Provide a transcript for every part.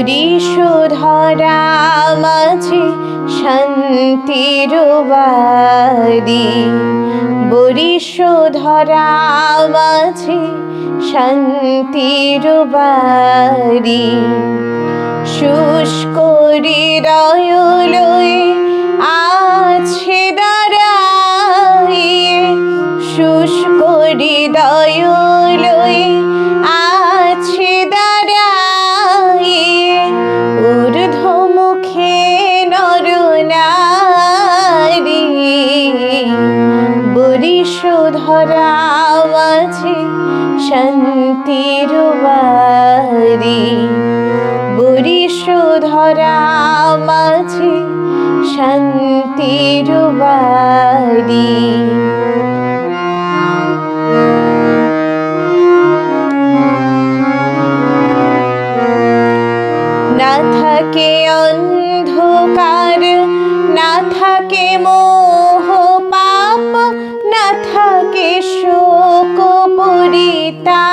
বরিশোধরা মাঝে শান্তির বাড়ি, বরিশোধরা মাঝে শান্তির বাড়ি। শুষ্ক হৃদয় লয়ে আছে দাঁড়াইয়ে, শুষ্ক হৃদয় লয়ে আছে দাঁড়াইয়ে। ঊর্ধ্বমুখে নরনারী, বরিশোধরা মাঝে শান্তির বাড়ি, বরিশোধরা মাঝে শান্তির বাড়ি। না থাকে অন্ধকার, না থাকে মোহ পাপ, না থাকে শোক পরিতাপ।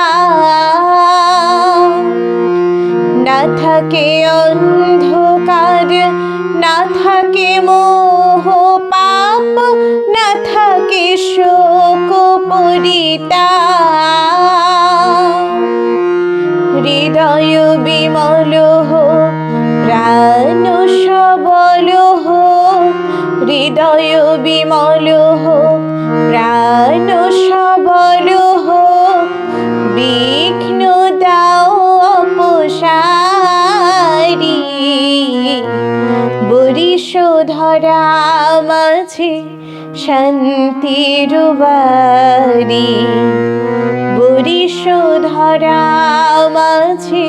না থাকে অন্ধকার, না থাকে মোহ পাপ, না থাকে শোক পরিতাপ। হৃদয় বিমল হোক, প্রাণ সবল হোক, হৃদয় বিমল হোক, প্রাণ সবল হোক। বিঘ্ন দাও অপসারি, বরিশোধরা মাঝে শান্তির বাড়ি, বরিশোধরা মাঝে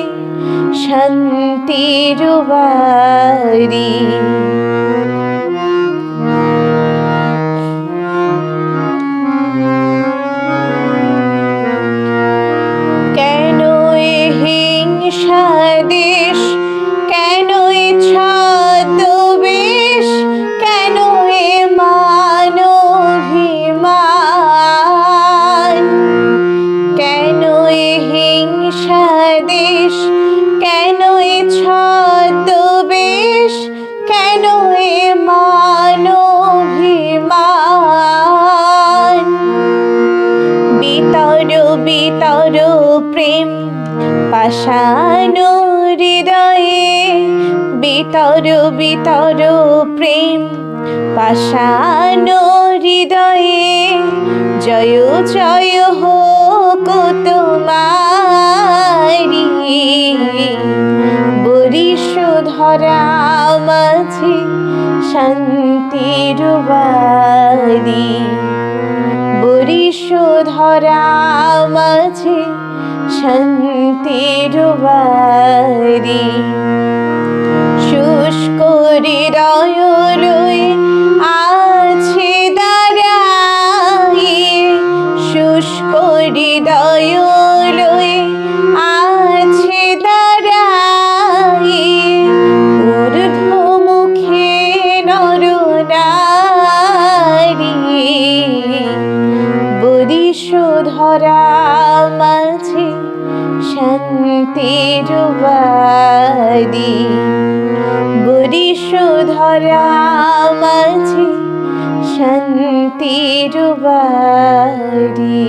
শান্তির বাড়ি। কেন এ হিংসা দেশ, কেন এ ছদ্মবেশ, কেন এ মানভিমান। কেন এ হিংসা দেশ, কেন এ ছদ্মবেশ, কেন এ মানভিমান। বিতর বিতর প্রেম পাষাণ হৃদয়ে, বিতর বিতর প্রেম পাষাণ হৃদয়ে। জয় জয় হোক তোমারি, বরিশোধরা মাঝে শান্তির বাড়ি, বরিশোধরা মাঝে শান্তির বাড়ি। শুষ্ক হৃদয় লয়ে আছে দাঁড়াইয়ে, শুষ্ক হৃদয় লয়ে আছে দাঁড়াইয়ে। ঊর্ধ্বমুখে নরনারী, বরিশোধরা মাঝে শান্তির বাড়ি, বরিশোধরা মাঝে শান্তির বাড়ি।